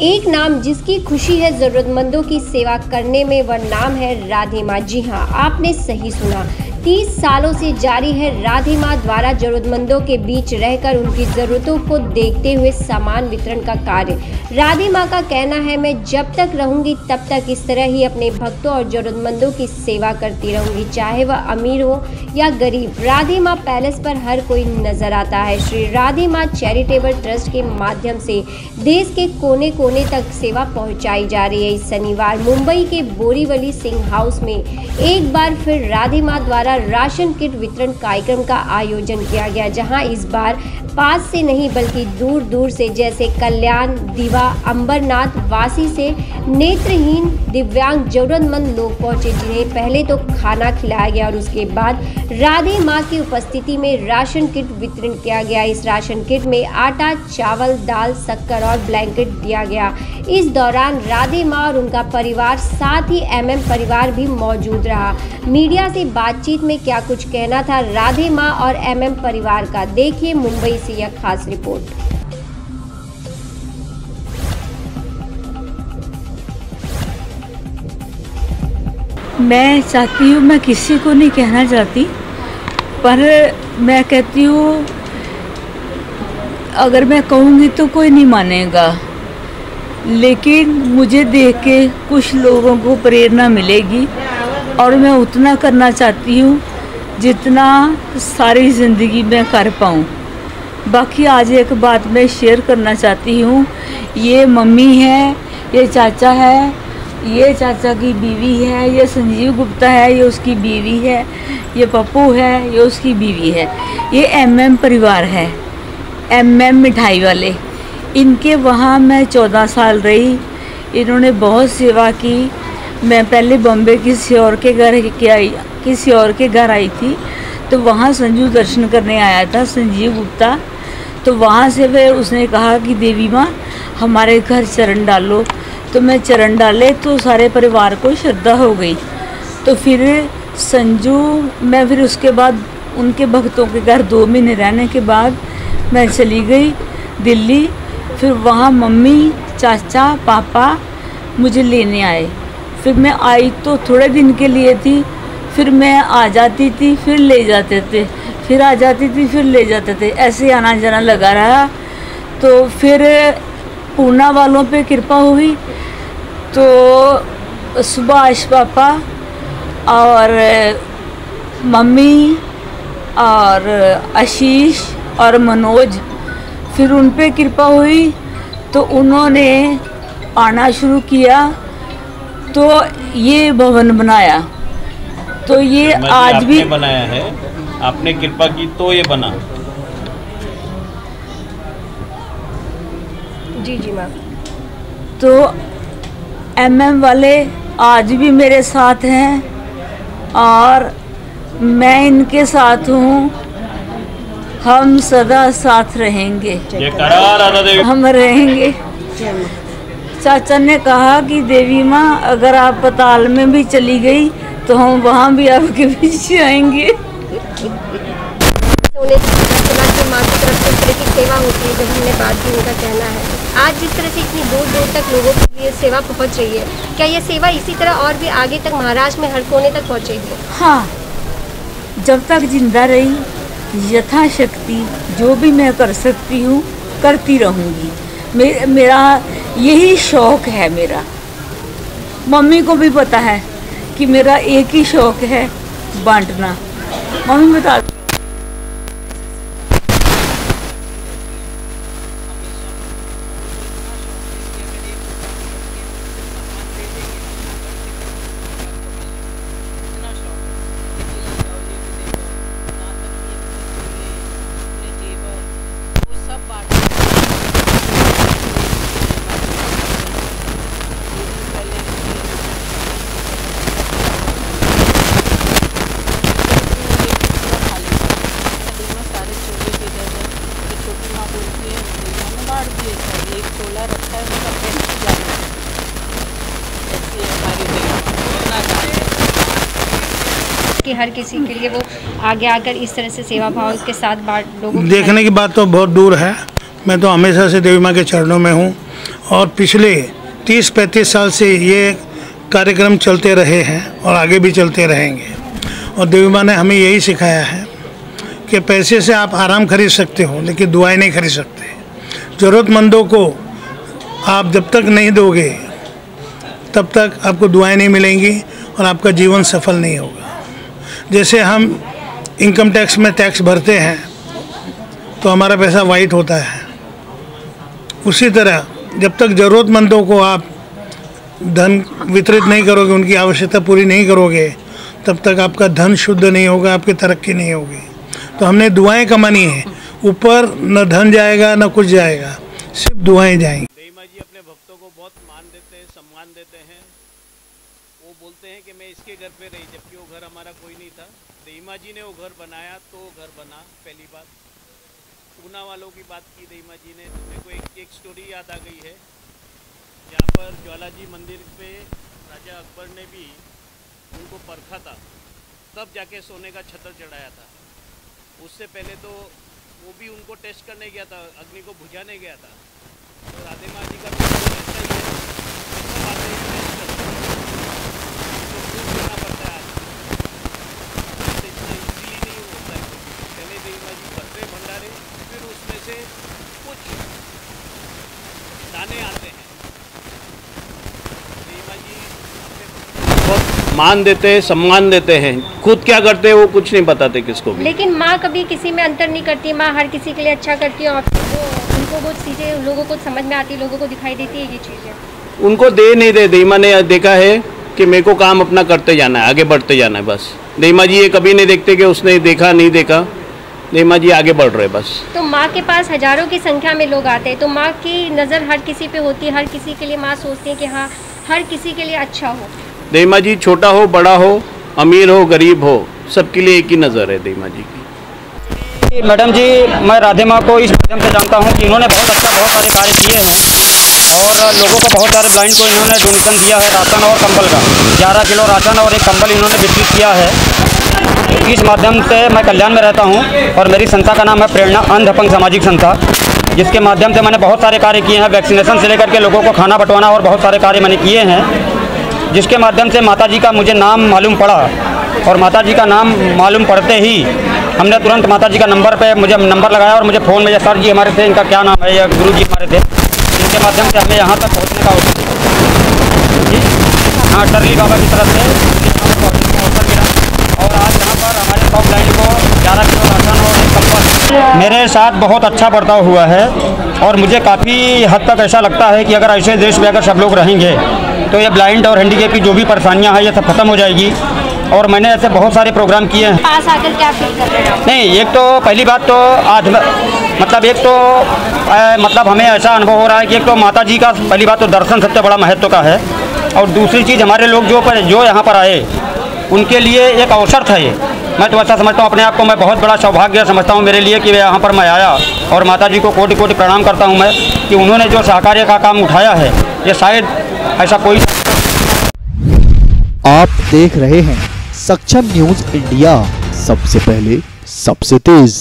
एक नाम जिसकी खुशी है जरूरतमंदों की सेवा करने में, वह नाम है राधे माँ। जी हाँ, आपने सही सुना। 30 सालों से जारी है राधे माँ द्वारा जरूरतमंदों के बीच रहकर उनकी ज़रूरतों को देखते हुए सामान वितरण का कार्य। राधे माँ का कहना है, मैं जब तक रहूंगी तब तक इस तरह ही अपने भक्तों और जरूरतमंदों की सेवा करती रहूंगी, चाहे वह अमीर हो या गरीब। राधे माँ पैलेस पर हर कोई नजर आता है। श्री राधे माँ चैरिटेबल ट्रस्ट के माध्यम से देश के कोने कोने तक सेवा पहुंचाई जा रही है। इस शनिवार मुंबई के बोरीवली सिंह हाउस में एक बार फिर राधे माँ द्वारा राशन किट वितरण कार्यक्रम का आयोजन किया गया, जहां इस बार पास से नहीं बल्कि दूर दूर से, जैसे कल्याण, दीवा, अंबरनाथ वासी से नेत्रहीन दिव्यांग जरूरतमंद लोग पहुंचे, जिन्हें पहले तो खाना खिलाया गया और उसके बाद राधे माँ की उपस्थिति में राशन किट वितरण किया गया। इस राशन किट में आटा, चावल, दाल, शक्कर और ब्लैंकेट दिया गया। इस दौरान राधे माँ और उनका परिवार, साथ ही MM परिवार भी मौजूद रहा। मीडिया से बातचीत में क्या कुछ कहना था राधे माँ और MM परिवार का, देखिए मुंबई से यह खास रिपोर्ट। मैं चाहती हूँ, मैं किसी को नहीं कहना चाहती, पर मैं कहती हूँ अगर मैं कहूँगी तो कोई नहीं मानेगा, लेकिन मुझे देख के कुछ लोगों को प्रेरणा मिलेगी और मैं उतना करना चाहती हूँ जितना सारी ज़िंदगी में कर पाऊँ। बाकी आज एक बात मैं शेयर करना चाहती हूँ। ये मम्मी है, ये चाचा है, ये चाचा की बीवी है, ये संजीव गुप्ता है, ये उसकी बीवी है, ये पप्पू है, ये उसकी बीवी है। ये MM परिवार है, MM मिठाई वाले। इनके वहाँ मैं 14 साल रही। इन्होंने बहुत सेवा की। मैं पहले बॉम्बे किसी और के घर आई थी, तो वहाँ संजू दर्शन करने आया था, संजीव गुप्ता। तो वहाँ से फिर उसने कहा कि देवी माँ हमारे घर चरण डालो, तो मैं चरण डाले तो सारे परिवार को श्रद्धा हो गई। तो फिर संजू, मैं फिर उसके बाद उनके भक्तों के घर 2 महीने रहने के बाद मैं चली गई दिल्ली। फिर वहाँ मम्मी, चाचा, पापा मुझे लेने आए। फिर मैं आई तो थोड़े दिन के लिए थी, फिर मैं आ जाती थी, फिर ले जाते थे, फिर आ जाती थी, फिर ले जाते थे, ऐसे आना जाना लगा रहा। तो फिर पूना वालों पे कृपा हुई, तो सुभाष पापा और मम्मी और आशीष और मनोज, फिर उन पे कृपा हुई तो उन्होंने आना शुरू किया, तो ये भवन बनाया। तो ये आज भी बनाया है, आपने कृपा की तो ये बना। जी जी मैम। तो MM वाले आज भी मेरे साथ हैं और मैं इनके साथ हूँ। हम सदा साथ रहेंगे, हम रहेंगे। चाचा ने कहा कि देवी माँ अगर आप पताल में भी चली गई तो हम वहाँ भी आपके पीछे आएंगे। माँ की तरफ से इस तरह की सेवा होती है, जब हमने बात की, उनका कहना है आज जिस तरह से इतनी दूर दूर तक लोगों के लिए सेवा पहुँच रही है, क्या ये सेवा इसी तरह और भी आगे तक महाराष्ट्र में हर कोने तक पहुँचेगी? हाँ, जब तक जिंदा रही यथाशक्ति जो भी मैं कर सकती हूँ करती रहूँगी। मेरा यही शौक़ है मेरा। मम्मी को भी पता है कि मेरा एक ही शौक़ है, बांटना। मम्मी बता कि हर किसी के लिए वो आगे आकर इस तरह से सेवा भाव के साथ लोगों देखने की बात तो बहुत दूर है। मैं तो हमेशा से देवी माँ के चरणों में हूँ और पिछले 30-35 साल से ये कार्यक्रम चलते रहे हैं और आगे भी चलते रहेंगे। और देवी माँ ने हमें यही सिखाया है कि पैसे से आप आराम खरीद सकते हो, लेकिन दुआएं नहीं खरीद सकते। ज़रूरतमंदों को आप जब तक नहीं दोगे तब तक आपको दुआएं नहीं मिलेंगी और आपका जीवन सफल नहीं होगा। जैसे हम इनकम टैक्स में टैक्स भरते हैं तो हमारा पैसा वाइट होता है, उसी तरह जब तक ज़रूरतमंदों को आप धन वितरित नहीं करोगे, उनकी आवश्यकता पूरी नहीं करोगे, तब तक आपका धन शुद्ध नहीं होगा, आपकी तरक्की नहीं होगी। तो हमने दुआएं कमानी है, ऊपर न धन जाएगा न कुछ जाएगा, सिर्फ दुआएं जाएंगी। देवी माँ जी अपने भक्तों को बहुत मान देते हैं, सम्मान देते हैं। वो बोलते हैं कि मैं इसके घर पे रही, जबकि वो घर हमारा कोई नहीं था। देवी माँ जी ने वो घर बनाया तो वो घर बना। पहली बात पूना वालों की बात की देवी माँ जी ने, तो मेरे को एक स्टोरी याद आ गई है, जहाँ पर ज्वालाजी मंदिर पे राजा अकबर ने भी उनको परखा था, तब जाके सोने का छतर चढ़ाया था। उससे पहले तो वो भी उनको टेस्ट करने गया था, अग्नि को बुझाने गया था। तो राधे माँ जी का तो ऐसा ही है, सब बातें टेस्ट करते हैं, तो प्रूफ करना पड़ता है आज। इतना इजीली नहीं होता है। पहले देवी माँ जी भरते भंडारे, फिर उसमें से कुछ दाने आते हैं। देवी माँ जी बहुत मान देते हैं, सम्मान देते हैं। खुद क्या करते हैं वो कुछ नहीं बताते किसको भी। लेकिन माँ कभी किसी में अंतर नहीं करती, माँ हर किसी के लिए अच्छा करती है और उनको वो चीज़ें लोगों को समझ में आती है, लोगों को दिखाई देती है ये चीज़ें। उनको दे नहीं दे। देवी माँ ने देखा है कि मेरे को काम अपना करते जाना है, आगे बढ़ते जाना है बस। देवी माँ जी ये कभी नहीं देखते कि उसने देखा नहीं देखा, देवी माँ जी आगे बढ़ रहे बस। तो माँ के पास हजारों की संख्या में लोग आते हैं, तो माँ की नज़र हर किसी पे होती है, हर किसी के लिए माँ सोचती है कि हाँ हर किसी के लिए अच्छा हो। देवी माँ जी छोटा हो बड़ा हो, अमीर हो गरीब हो, सबके लिए एक ही नज़र है देवी माँ जी की। मैडम जी, मैं राधे माँ को इस माध्यम से जानता हूँ कि इन्होंने बहुत सारे कार्य किए हैं और लोगों को बहुत सारे ब्लाइंड को इन्होंने डोनेशन दिया है, राशन और कंबल का 11 किलो राशन और एक कंबल इन्होंने वितरित किया है। इस माध्यम से मैं कल्याण में रहता हूँ और मेरी संस्था का नाम है प्रेरणा अंध अपंग सामाजिक संस्था, जिसके माध्यम से मैंने बहुत सारे कार्य किए हैं। वैक्सीनेशन से लेकर के लोगों को खाना बंटवाना और बहुत सारे कार्य मैंने किए हैं, जिसके माध्यम से माताजी का मुझे नाम मालूम पड़ा। और माताजी का नाम मालूम पड़ते ही हमने तुरंत माताजी का नंबर पे मुझे नंबर लगाया और मुझे फ़ोन में सर जी हमारे थे, इनका क्या नाम है, या गुरु जी हमारे थे, जिनके माध्यम से हमें यहाँ तक पहुँचने का अवसर जी हाँ टर्ली बाबा की तरफ से पहुँचने का अवसर मिला। और आज यहाँ पर हमारे टॉप लाइन को 11 किलो राशन और एक कंबल मेरे साथ बहुत अच्छा बर्ताव हुआ है। और मुझे काफ़ी हद तक ऐसा लगता है कि अगर ऐसे देश में अगर सब लोग रहेंगे तो ये ब्लाइंड और हैंडीकैप की जो भी परेशानियां हैं ये सब खत्म हो जाएगी। और मैंने ऐसे बहुत सारे प्रोग्राम किए हैं। पास आकर क्या फील कर रहे हैं? नहीं, एक तो पहली बात तो आज मतलब एक तो मतलब हमें ऐसा अनुभव हो रहा है कि एक तो माता जी का पहली बात तो दर्शन सबसे बड़ा महत्व का है। और दूसरी चीज़ हमारे लोग जो यहाँ पर आए उनके लिए एक अवसर था ये। मैं तो ऐसा समझता हूँ अपने आप को, मैं बहुत बड़ा सौभाग्य समझता हूँ मेरे लिए कि यहाँ पर मैं आया। और माता जी को कोटि कोटि प्रणाम करता हूँ मैं कि उन्होंने जो सहकार्य का काम उठाया है ये शायद ऐसा कोई। आप देख रहे हैं सक्षम न्यूज इंडिया, सबसे पहले सबसे तेज।